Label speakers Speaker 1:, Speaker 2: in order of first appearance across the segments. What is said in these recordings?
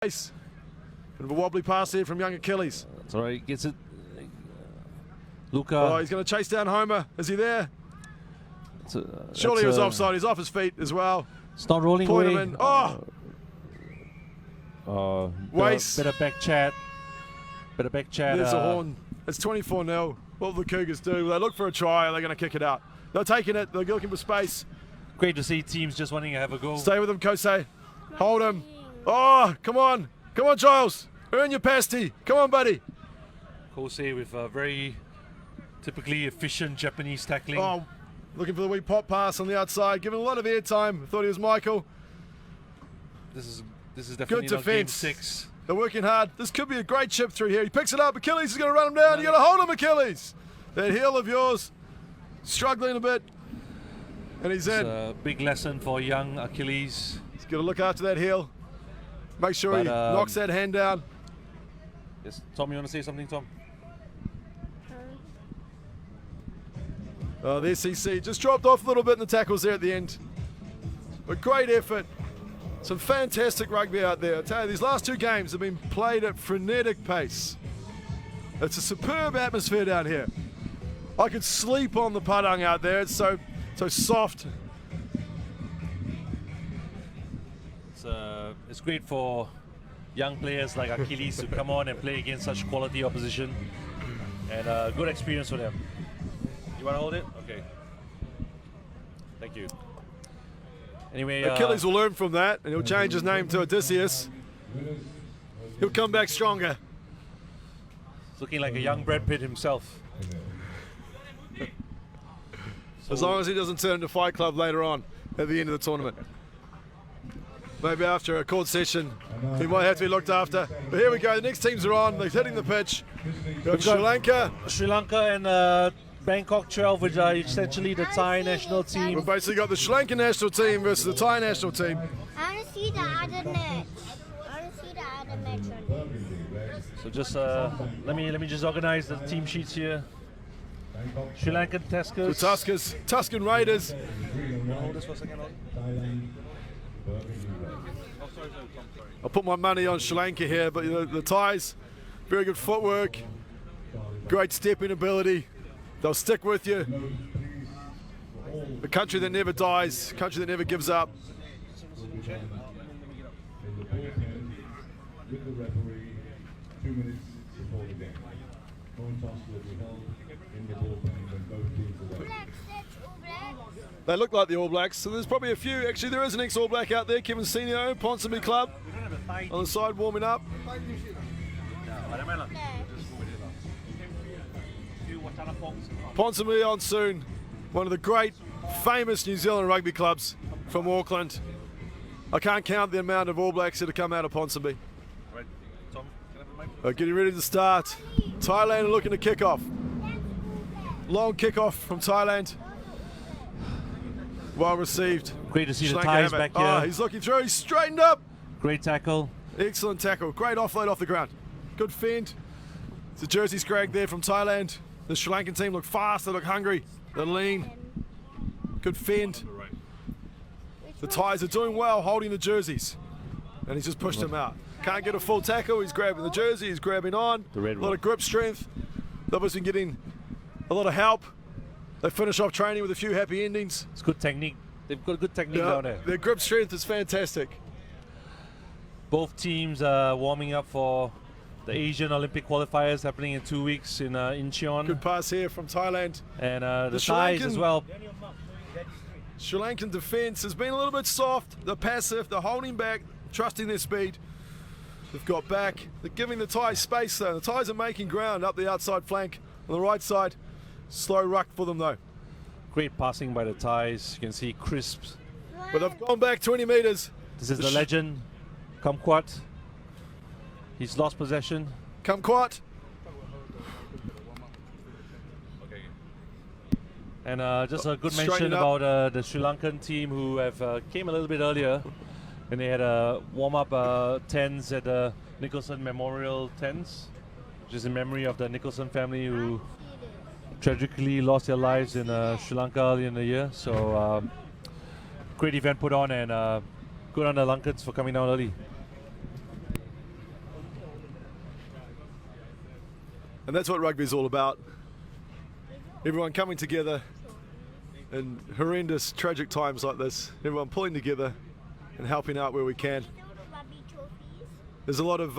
Speaker 1: Bit of a wobbly pass here from young Achilles.
Speaker 2: That's all right, gets it. Luca.
Speaker 1: Oh, he's going to chase down Homer. Is he there? Surely he was offside. He's off his feet as well.
Speaker 2: It's not rolling
Speaker 1: Point
Speaker 2: away.
Speaker 1: him in. Oh! Waste.
Speaker 2: Bit of back chat.
Speaker 1: There's a horn. It's 24-0. What will the Cougars do? They look for a try, or they're going to kick it out. They're taking it. They're looking for space.
Speaker 2: Great to see teams just wanting to have a go.
Speaker 1: Stay with him, Kosei. Hold him. Oh, come on. Come on, Giles. Earn your pasty. Come on, buddy.
Speaker 2: Kosei with a very typically efficient Japanese tackling.
Speaker 1: Oh, looking for the wee pop pass on the outside. Giving a lot of airtime. Thought he was Michael.
Speaker 2: This is definitely
Speaker 1: good
Speaker 2: not game
Speaker 1: defense.
Speaker 2: 6.
Speaker 1: They're working hard. This could be a great chip through here. He picks it up. Achilles is going to run him down. You got to hold him, Achilles. That heel of yours, struggling a bit, and he's in.
Speaker 2: It's a big lesson for young Achilles.
Speaker 1: He's got to look after that heel. Make sure he knocks that hand down.
Speaker 2: Yes, Tom, you want to say something, Tom?
Speaker 1: The SCC just dropped off a little bit in the tackles there at the end. But great effort. Some fantastic rugby out there. I tell you, these last 2 games have been played at frenetic pace. It's a superb atmosphere down here. I could sleep on the padang out there. It's so soft.
Speaker 2: It's great for young players like Achilles to come on and play against such quality opposition, and a good experience for them. You want to hold it? Okay. Thank you. Anyway,
Speaker 1: Achilles will learn from that, and he'll change his name to Odysseus. He'll come back stronger.
Speaker 2: It's looking like a young Brad Pitt himself.
Speaker 1: As long as he doesn't turn into Fight Club later on at the end of the tournament. Maybe after a court session, he might have to be looked after. But here we go, the next teams are on, they're hitting the pitch. We've got
Speaker 2: Sri Lanka and Bangkok 12, which are essentially the Thai national team.
Speaker 1: We've basically got the Sri Lankan national team versus the Thai national team.
Speaker 3: I want to see the other match. I want to see the other match on
Speaker 2: So just let me just organize the team sheets here. Sri Lankan Tuskers.
Speaker 1: The Tuscan Raiders.
Speaker 2: Hold this for a second.
Speaker 1: I'll put my money on Sri Lanka here, but the Thais, very good footwork, great stepping ability. They'll stick with you. A country that never dies, a country that never gives up.
Speaker 4: With the referee 2 minutes before the game. Coin toss will be held in the bullpen when both teams are ready.
Speaker 1: They look like the All Blacks, so there's probably a few. Actually, there is an ex-All Black out there, Kevin Senio, Ponsonby Club, on the side warming up. Ponsonby on soon, one of the great, famous New Zealand rugby clubs from Auckland. I can't count the amount of All Blacks that have come out of Ponsonby. Getting ready to start. Thailand are looking to kick off. Long kick-off from Thailand. Well received.
Speaker 2: Great to see
Speaker 1: Sri
Speaker 2: the
Speaker 1: Lanka
Speaker 2: Thais back here.
Speaker 1: Oh, he's looking through. He's straightened up.
Speaker 2: Great tackle.
Speaker 1: Excellent tackle. Great offload off the ground. Good fend. It's a jersey scrag there from Thailand. The Sri Lankan team look fast. They look hungry. They're lean. Good fend. The Thais are doing well holding the jerseys. And he's just pushed him out. Can't get a full tackle. He's grabbing the jersey. He's grabbing on.
Speaker 2: The red
Speaker 1: a lot
Speaker 2: one.
Speaker 1: of grip strength. They've been getting a lot of help. They finish off training with a few happy endings.
Speaker 2: It's good technique. They've got a good technique down there.
Speaker 1: Their grip strength is fantastic.
Speaker 2: Both teams are warming up for the Asian Olympic qualifiers happening in 2 weeks in Incheon.
Speaker 1: Good pass here from Thailand.
Speaker 2: And the
Speaker 1: Sri
Speaker 2: Thais
Speaker 1: Lankan-
Speaker 2: as well.
Speaker 1: Sri Lankan defence has been a little bit soft. They're passive. They're holding back, trusting their speed. They've got back. They're giving the Thais space though. The Thais are making ground up the outside flank on the right side. Slow ruck for them though.
Speaker 2: Great passing by the Thais. You can see crisps.
Speaker 1: But they've gone back 20 metres.
Speaker 2: This is the legend, Kumquat. He's lost possession.
Speaker 1: Kumquat.
Speaker 2: And just a good
Speaker 1: Straighten
Speaker 2: mention
Speaker 1: up.
Speaker 2: about the Sri Lankan team who have came a little bit earlier. And they had a warm-up tents at the Nicholson Memorial Tents, which is in memory of the Nicholson family who tragically lost their lives in Sri Lanka early in the year. So great event put on, and good on the Lankans for coming down early.
Speaker 1: And that's what rugby is all about. Everyone coming together in horrendous, tragic times like this. Everyone pulling together and helping out where we can. There's a lot of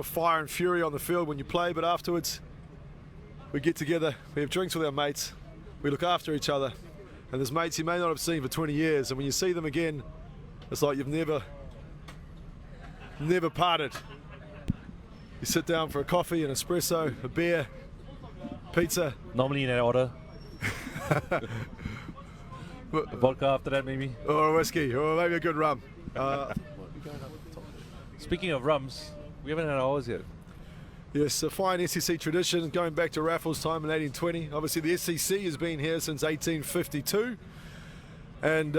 Speaker 1: fire and fury on the field when you play, but afterwards we get together, we have drinks with our mates, we look after each other. And there's mates you may not have seen for 20 years, and when you see them again, it's like you've never parted. You sit down for a coffee, an espresso, a beer, pizza.
Speaker 2: Normally in that order. Vodka after that, maybe.
Speaker 1: Or a whiskey, or maybe a good rum.
Speaker 2: Speaking of rums, we haven't had ours yet.
Speaker 1: Yes, a fine SCC tradition going back to Raffles' time in 1820. Obviously, the SCC has been here since 1852. And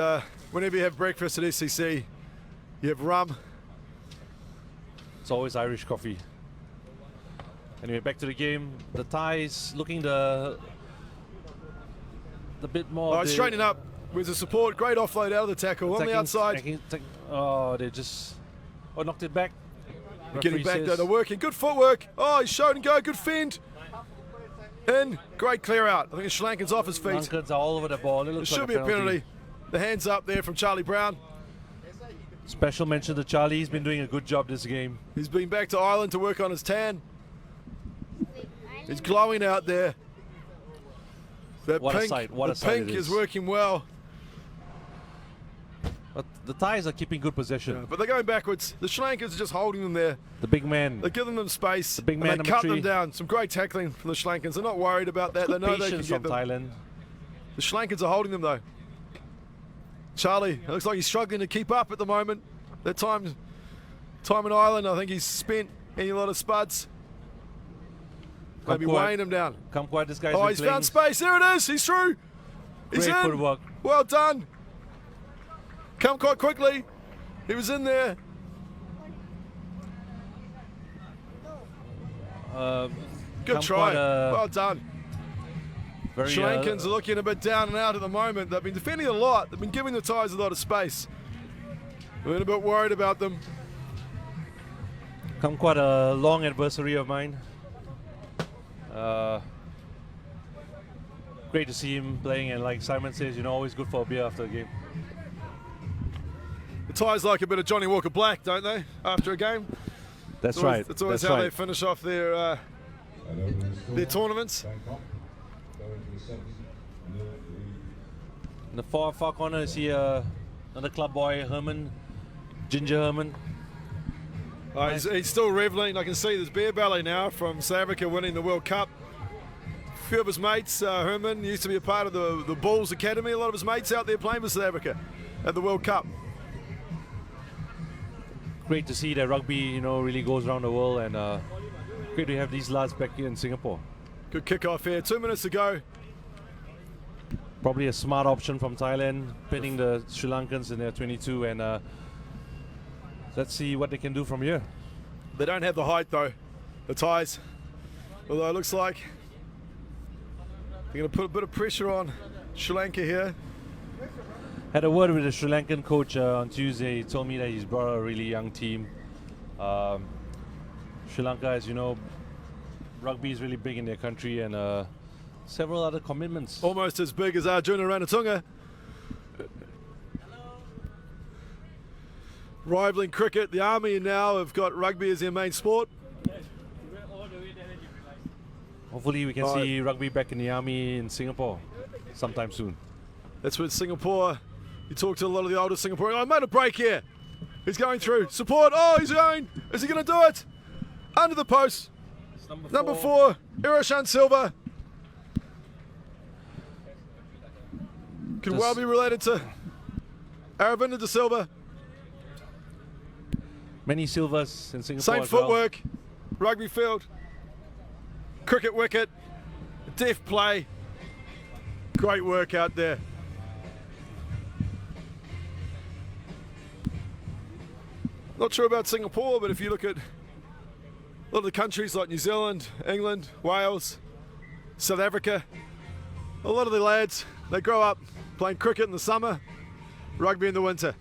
Speaker 1: whenever you have breakfast at SCC, you have rum.
Speaker 2: It's always Irish coffee. Anyway, back to the game. The Thais looking the bit more.
Speaker 1: Oh, straightening up with the support. Great offload out of the tackle on the outside.
Speaker 2: They just knocked it back.
Speaker 1: Getting back there, they're working. Good footwork. Oh, he's showed and go. Good fend. In. Great clear out. I think Sri Lankan's off his feet.
Speaker 2: Sri Lankans are all over the ball. It
Speaker 1: should be a penalty. The hands up there from Charlie Brown.
Speaker 2: Special mention to Charlie. He's been doing a good job this game.
Speaker 1: He's been back to Ireland to work on his tan. He's glowing out there.
Speaker 2: What a sight. What a sight.
Speaker 1: The pink is working well.
Speaker 2: But the Thais are keeping good possession.
Speaker 1: Yeah, but they're going backwards. The Sri Lankans are just holding them there.
Speaker 2: The big man.
Speaker 1: They're giving them space.
Speaker 2: The big man.
Speaker 1: They cut them down. Some great tackling from the Sri Lankans. They're not worried about that. They know they can get them.
Speaker 2: Thailand.
Speaker 1: The Sri Lankans are holding them though. Charlie, it looks like he's struggling to keep up at the moment. That time in Ireland, I think he's spent any lot of spuds. Maybe weighing him down.
Speaker 2: Kumquat, this guy's
Speaker 1: he's found space. There it is. He's through. He's
Speaker 2: Great
Speaker 1: in.
Speaker 2: footwork.
Speaker 1: Well done. Come quite quickly. He was in there. Good try. Well done. Sri Lankans are looking a bit down and out at the moment. They've been defending a lot. They've been giving the Thais a lot of space. We're a bit worried about them.
Speaker 2: Quite a long adversary of mine. Great to see him playing, and like Simon says, always good for a beer after a game.
Speaker 1: The Thais like a bit of Johnny Walker Black, don't they? After a game.
Speaker 2: That's right.
Speaker 1: That's always how they finish off their tournaments.
Speaker 2: In the far corner, I see another club boy, Herman, Ginger Herman.
Speaker 1: He's still reveling. I can see there's beer belly now from South Africa winning the World Cup. A few of his mates, Herman used to be a part of the Bulls Academy. A lot of his mates out there playing for South Africa at the World Cup.
Speaker 2: Great to see that rugby, really goes around the world, and great to have these lads back here in Singapore.
Speaker 1: Good kickoff here. 2 minutes to go.
Speaker 2: Probably a smart option from Thailand, pinning the Sri Lankans in their 22, and let's see what they can do from here.
Speaker 1: They don't have the height though, the Thais. Although it looks like they're going to put a bit of pressure on Sri Lanka here.
Speaker 2: Had a word with the Sri Lankan coach on Tuesday. He told me that he's brought a really young team. Sri Lanka, as you know, rugby is really big in their country, and several other commitments.
Speaker 1: Almost as big as Arjuna Ranatunga. Rivaling cricket, the Army now have got rugby as their main sport.
Speaker 2: Hopefully we can see rugby back in the Army in Singapore sometime soon.
Speaker 1: That's with Singapore. You talk to a lot of the older Singaporeans. I made a break here. He's going through. Support. Oh, he's going. Is he going to do it? Under the post. Number 4, Iroshan Silva. Could well be related to Aravinda De Silva.
Speaker 2: Many Silvas in Singapore.
Speaker 1: Same footwork, rugby field, cricket wicket, deft play. Great work out there. Not sure about Singapore, but if you look at a lot of the countries like New Zealand, England, Wales, South Africa, a lot of the lads, they grow up playing cricket in the summer, rugby in the winter.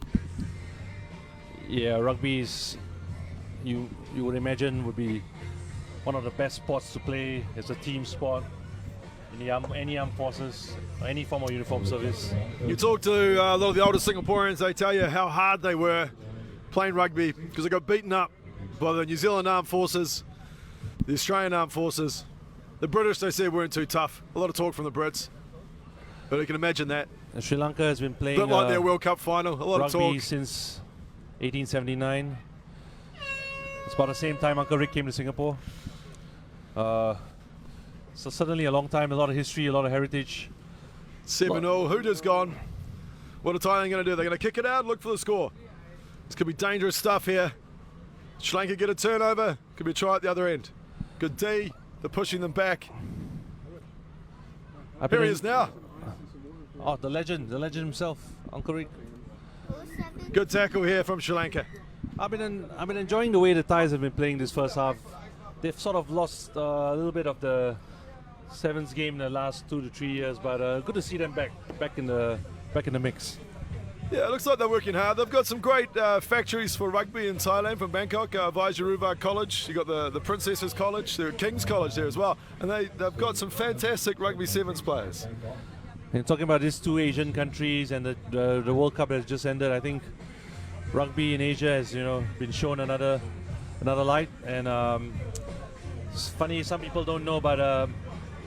Speaker 2: Yeah, rugby is, you would imagine, would be one of the best sports to play. It's a team sport in any armed forces, or any form of uniform service.
Speaker 1: You talk to a lot of the older Singaporeans, they tell you how hard they were playing rugby because they got beaten up by the New Zealand Armed Forces, the Australian Armed Forces. The British, they said, weren't too tough. A lot of talk from the Brits, but you can imagine that.
Speaker 2: And Sri Lanka has been
Speaker 1: A
Speaker 2: playing
Speaker 1: bit like their World Cup final, a lot of
Speaker 2: rugby
Speaker 1: talk.
Speaker 2: since 1879. It's about the same time Uncle Rick came to Singapore. So certainly a long time, a lot of history, a lot of heritage.
Speaker 1: 7-0, Hooter's gone. What are Thailand going to do? They're going to kick it out, look for the score. This could be dangerous stuff here. Sri Lanka get a turnover, could be a try at the other end. Good D, they're pushing them back. Here he is now.
Speaker 2: Oh, the legend himself, Uncle Rick.
Speaker 1: Good tackle here from Sri Lanka.
Speaker 2: I've been enjoying the way the Thais have been playing this first half. They've sort of lost a little bit of the sevens game in the last 2 to 3 years, but good to see them back in the mix.
Speaker 1: Yeah, it looks like they're working hard. They've got some great factories for rugby in Thailand from Bangkok, Vajraruva College. You've got the Princesses College, the King's College there as well. And they've got some fantastic rugby sevens players.
Speaker 2: And talking about these two Asian countries and the World Cup that has just ended, I think rugby in Asia has been shown another light. And it's funny, some people don't know, but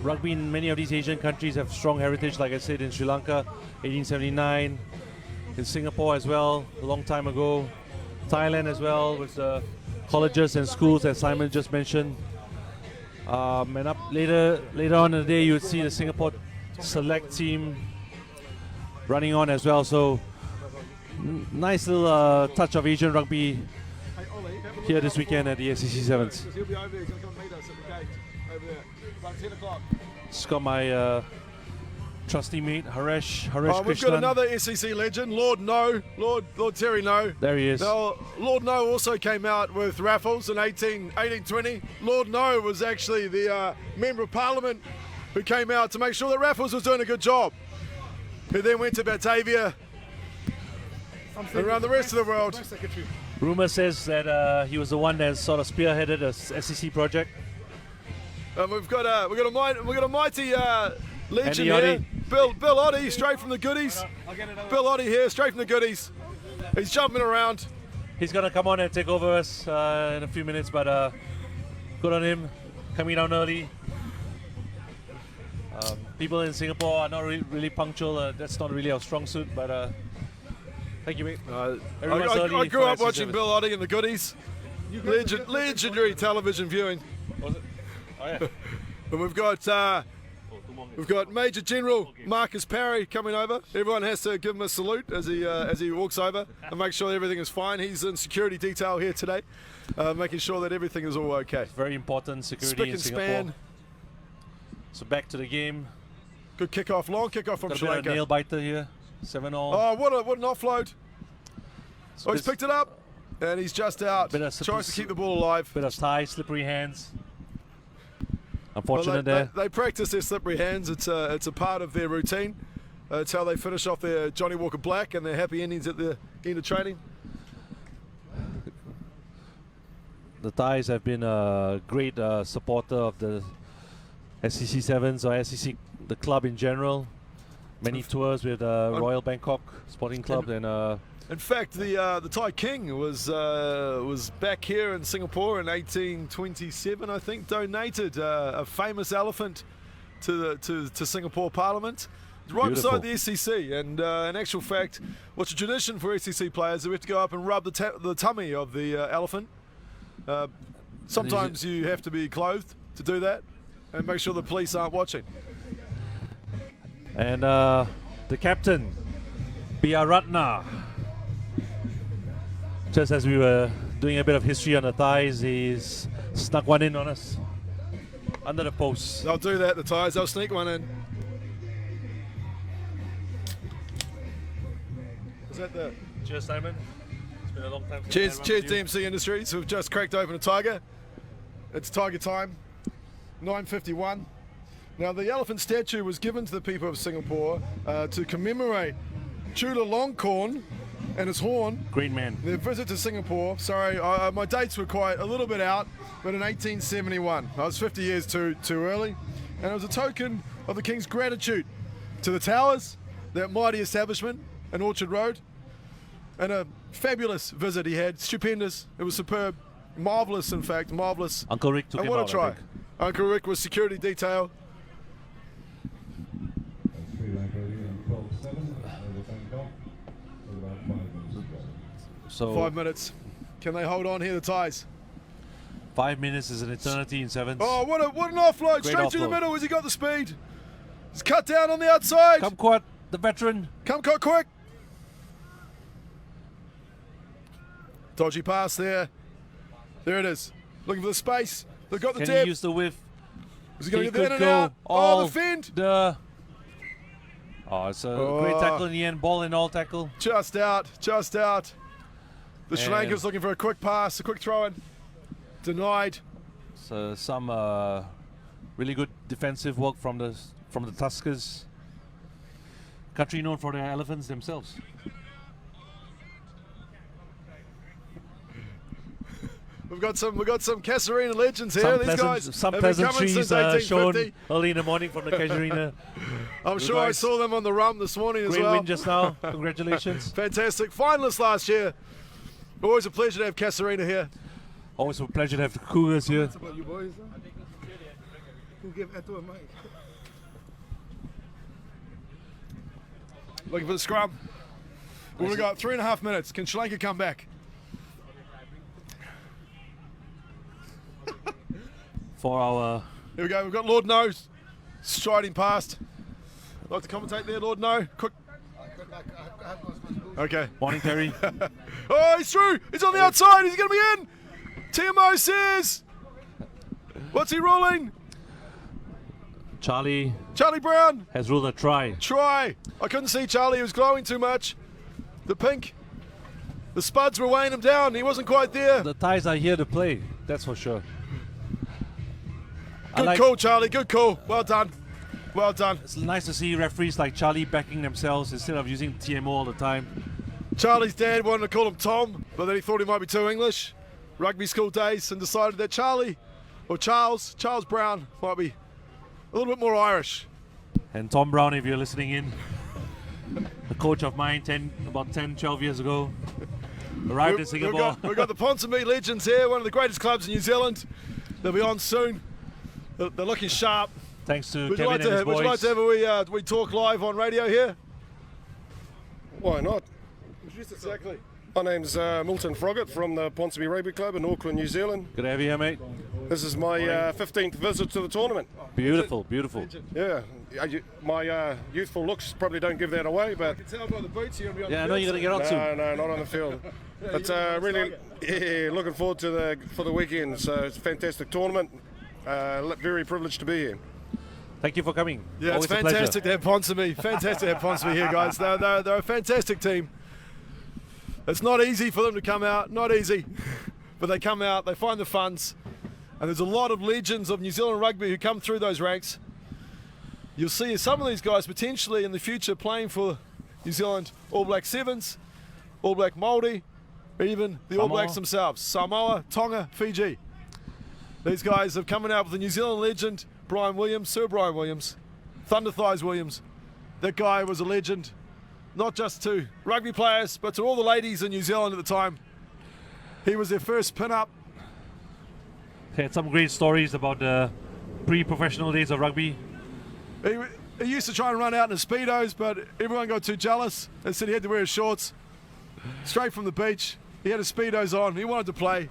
Speaker 2: rugby in many of these Asian countries have strong heritage. Like I said, in Sri Lanka, 1879, in Singapore as well, a long time ago, Thailand as well, with the colleges and schools that Simon just mentioned. And up later on in the day, you would see the Singapore select team running on as well. So nice little touch of Asian rugby here this weekend at the SCC Sevens.
Speaker 1: He'll be over there. He's going to come meet us at the gate over there. About 10 o'clock.
Speaker 2: Just got my trusty mate, Haresh
Speaker 1: We've
Speaker 2: Krishnan.
Speaker 1: got another SCC legend, Lord No, Lord Terry No.
Speaker 2: There he is.
Speaker 1: Now, Lord No also came out with raffles in 1820. Lord No was actually the Member of Parliament who came out to make sure that Raffles was doing a good job. He then went to Batavia and around the rest of the world.
Speaker 2: Rumour says that he was the one that sort of spearheaded the SCC project.
Speaker 1: We've got a mighty legend
Speaker 2: Andy
Speaker 1: here,
Speaker 2: Oddie.
Speaker 1: Bill Oddie, straight from the goodies. Bill Oddie here, straight from the goodies. He's jumping around.
Speaker 2: He's going to come on and take over us in a few minutes, but good on him, coming down early. People in Singapore are not really punctual. That's not really our strong suit, but thank you, mate.
Speaker 1: I grew up watching Bill Oddie and the goodies. Legendary television viewing.
Speaker 2: Was it? Oh, yeah.
Speaker 1: And we've got Major General Marcus Parry coming over. Everyone has to give him a salute as he walks over and make sure everything is fine. He's in security detail here today, making sure that everything is all okay.
Speaker 2: Very important security
Speaker 1: Spick
Speaker 2: in
Speaker 1: and
Speaker 2: Singapore.
Speaker 1: span.
Speaker 2: So back to the game.
Speaker 1: Good kickoff, long kickoff from
Speaker 2: Got a
Speaker 1: Sri
Speaker 2: bit of
Speaker 1: Lanka.
Speaker 2: nail biter here. 7-all.
Speaker 1: Oh, what an offload!
Speaker 2: So
Speaker 1: Oh, he's picked it up, and he's just out.
Speaker 2: Bit of
Speaker 1: Tries to keep the ball alive.
Speaker 2: Bit of Thai, slippery hands.
Speaker 1: Well,
Speaker 2: Unfortunate there.
Speaker 1: they practice their slippery hands. It's a part of their routine. It's how they finish off their Johnny Walker Black and their happy endings at the end of training.
Speaker 2: The Thais have been a great supporter of the SCC Sevens or SCC, the club in general. Many tours with Royal Bangkok Sporting Club and
Speaker 1: In fact, the Thai King was back here in Singapore in 1827, I think. Donated a famous elephant to Singapore Parliament, right beside the SCC. And in actual fact, what's a tradition for SCC players is we have to go up and rub the tummy of the elephant. Sometimes you have to be clothed to do that, and make sure the police aren't watching.
Speaker 2: And the captain, Biaratna. Just as we were doing a bit of history on the Thais, he's snuck one in on us under the post.
Speaker 1: They'll do that, the Thais. They'll sneak one in. Is that the...
Speaker 2: Cheers, Simon. It's been a long time.
Speaker 1: Cheers DMC Industries, who've just cracked open a tiger. It's tiger time, 9:51. Now, the elephant statue was given to the people of Singapore to commemorate Chulalongkorn, and his horn.
Speaker 2: Great man.
Speaker 1: Their visit to Singapore, sorry, my dates were quite a little bit out, but in 1871. I was 50 years too early, and it was a token of the King's gratitude to the Towers, that mighty establishment in Orchard Road, and a fabulous visit he had, stupendous, it was superb, marvellous in fact, marvellous.
Speaker 2: Uncle Rick took
Speaker 1: And
Speaker 2: him
Speaker 1: what a
Speaker 2: out, I
Speaker 1: try.
Speaker 2: think.
Speaker 1: Uncle Rick was security detail.
Speaker 4: Sri Lanka in 12-7 over Bangkok. With about 5 minutes to go.
Speaker 2: So
Speaker 1: 5 minutes. Can they hold on here, the ties?
Speaker 2: 5 minutes is an eternity in sevens.
Speaker 1: Oh, what an offload,
Speaker 2: Great
Speaker 1: straight through the
Speaker 2: offload.
Speaker 1: middle. Has he got the speed? He's cut down on the outside.
Speaker 2: Kumquat, the veteran.
Speaker 1: Come quick. Dodgy pass there. There it is. Looking for the space. They've got the
Speaker 2: Can
Speaker 1: depth.
Speaker 2: he use the whiff?
Speaker 1: Is he going
Speaker 2: He
Speaker 1: to get in
Speaker 2: could
Speaker 1: and out?
Speaker 2: go
Speaker 1: Oh,
Speaker 2: all
Speaker 1: the fend.
Speaker 2: It's a great tackle in the end. Ball and all tackle.
Speaker 1: Just out. The Sri
Speaker 2: And-
Speaker 1: Lanka's looking for a quick pass, a quick throw in. Denied.
Speaker 2: So some really good defensive work from the Tuskers. Country known for their elephants themselves.
Speaker 1: We've got some Casuarina legends here.
Speaker 2: Some
Speaker 1: These guys
Speaker 2: some
Speaker 1: have been coming
Speaker 2: pleasantries
Speaker 1: since
Speaker 2: shown
Speaker 1: 1850.
Speaker 2: early in the morning from the Casuarina.
Speaker 1: I'm sure I saw them on the rum this morning as
Speaker 2: Great
Speaker 1: well.
Speaker 2: win just now. Congratulations.
Speaker 1: Fantastic. Finalists last year. Always a pleasure to have Casuarina here.
Speaker 2: Always a pleasure to have the Cougars here.
Speaker 5: About you boys, who give Eto a mic?
Speaker 1: Looking for the scrum. We've got 3.5 minutes. Can Sri Lanka come back?
Speaker 2: For our
Speaker 1: Here we go. We've got Lord No striding past. Like to commentate there, Lord No? Quick. Okay.
Speaker 2: morning, Terry.
Speaker 1: Oh, he's through. He's on the outside. He's going to be in. TMO says. What's he ruling?
Speaker 2: Charlie
Speaker 1: Charlie Brown.
Speaker 2: has ruled a try.
Speaker 1: Try. I couldn't see Charlie. He was glowing too much. The pink. The spuds were weighing him down. He wasn't quite there.
Speaker 2: The Thais are here to play. That's for sure.
Speaker 1: Good call, Charlie. Good call. Well done. Well done.
Speaker 2: It's nice to see referees like Charlie backing themselves instead of using TMO all the time.
Speaker 1: Charlie's dad wanted to call him Tom, but then he thought he might be too English. Rugby school days, and decided that Charles Brown might be a little bit more Irish.
Speaker 2: And Tom Brown, if you're listening in, a coach of mine about 10, 12 years ago, arrived in Singapore.
Speaker 1: We've got the Ponsonby Legends here, one of the greatest clubs in New Zealand. They'll be on soon. They're looking sharp.
Speaker 2: Thanks to
Speaker 1: Would you,
Speaker 2: Kevin
Speaker 1: like
Speaker 2: and his
Speaker 1: to, would
Speaker 2: boys.
Speaker 1: you like to have we talk live on radio here?
Speaker 5: Why not?
Speaker 1: Exactly.
Speaker 5: My name's Milton Froggatt from the Ponsonby Rugby Club in Auckland, New Zealand.
Speaker 2: Good to have you here, mate.
Speaker 5: This is my 15th visit to the tournament.
Speaker 2: Beautiful, beautiful.
Speaker 5: Yeah, my youthful looks probably don't give that away, but
Speaker 1: I can tell by the boots you're going to be on
Speaker 2: Yeah, I
Speaker 1: the
Speaker 2: know you're
Speaker 1: field
Speaker 2: going to get on soon.
Speaker 5: no, not on the field. But really, looking forward to for the weekend. So it's a fantastic tournament. Very privileged to be here.
Speaker 2: Thank you for coming.
Speaker 1: Yeah,
Speaker 2: Always
Speaker 1: it's
Speaker 2: a pleasure.
Speaker 1: fantastic to have Ponsonby. Fantastic to have Ponsonby here, guys. They're a fantastic team. It's not easy for them to come out, not easy. But they come out, they find the funds. And there's a lot of legends of New Zealand rugby who come through those ranks. You'll see some of these guys potentially in the future playing for New Zealand All Black Sevens, All Black Māori, or even the All
Speaker 2: Samoa.
Speaker 1: Blacks themselves. Samoa, Tonga, Fiji. These guys have coming out with the New Zealand legend, Brian Williams, Sir Brian Williams, Thunder Thighs Williams. That guy was a legend, not just to rugby players, but to all the ladies in New Zealand at the time. He was their first pin-up.
Speaker 2: Had some great stories about the pre-professional days of rugby.
Speaker 1: He used to try and run out in his Speedos, but everyone got too jealous and said he had to wear his shorts. Straight from the beach, he had his Speedos on, he wanted to play.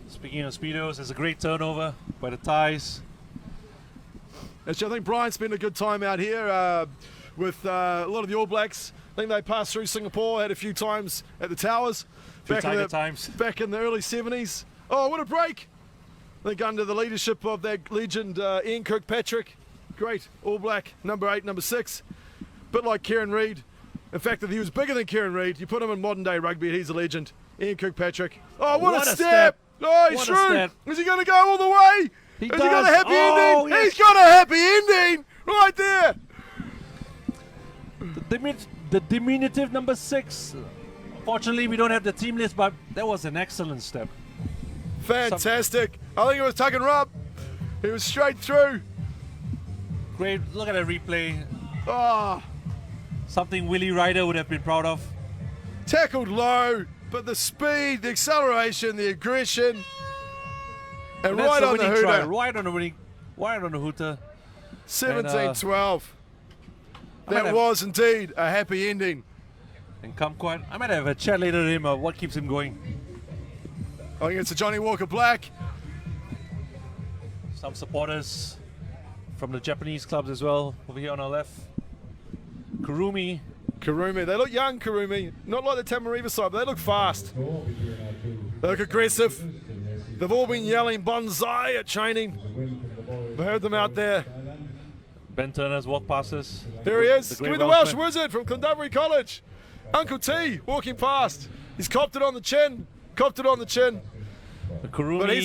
Speaker 2: Speaking of Speedos, there's a great turnover by the Thais.
Speaker 1: Actually, I think Brian spent a good time out here with a lot of the All Blacks. I think they passed through Singapore, had a few times at the Towers.
Speaker 2: Tiger times.
Speaker 1: Back in the early 70s. Oh, what a break! I think under the leadership of that legend, Ian Kirkpatrick. Great All Black, number 8, number 6. Bit like Kieran Reid. In fact, if he was bigger than Kieran Reid, you put him in modern day rugby, he's a legend. Ian Kirkpatrick. Oh, what a step! Oh, he's
Speaker 2: What a
Speaker 1: through!
Speaker 2: step.
Speaker 1: Is he going to go all the way?
Speaker 2: He
Speaker 1: Has he got a
Speaker 2: does.
Speaker 1: happy
Speaker 2: Oh,
Speaker 1: ending?
Speaker 2: yes.
Speaker 1: He's got a happy ending! Right there!
Speaker 2: The diminutive number 6 Unfortunately, we don't have the team list, but that was an excellent step.
Speaker 1: Fantastic. I think it was tuck and rub. He was straight through.
Speaker 2: Great. Look at that replay.
Speaker 1: Ah,
Speaker 2: Something Willie Ryder would have been proud of.
Speaker 1: tackled low, but the speed, the acceleration, the aggression, and
Speaker 2: That's
Speaker 1: right
Speaker 2: the
Speaker 1: on the
Speaker 2: winning try.
Speaker 1: hooter.
Speaker 2: Right on the hooter.
Speaker 1: 17-12.
Speaker 2: I might
Speaker 1: That
Speaker 2: have-
Speaker 1: was indeed a happy ending.
Speaker 2: And Kumquat. I might have a chat later with him of what keeps him going.
Speaker 1: I think it's a Johnny Walker Black.
Speaker 2: Some supporters from the Japanese clubs as well, over here on our left. Kurumi.
Speaker 1: Kurumi, they look young, Kurumi. Not like the Tamariva side, but they look fast. They look aggressive. They've all been yelling bonsai at training. We heard them out there.
Speaker 2: Ben Turner's walk past us.
Speaker 1: There he is.
Speaker 2: The
Speaker 1: Give
Speaker 2: great
Speaker 1: me the Welsh
Speaker 2: Welshman.
Speaker 1: Wizard from Clondalbury College. Uncle T walking past. He's copped it on the chin. Copped it on the chin.
Speaker 2: The Kurumi.
Speaker 1: But he's a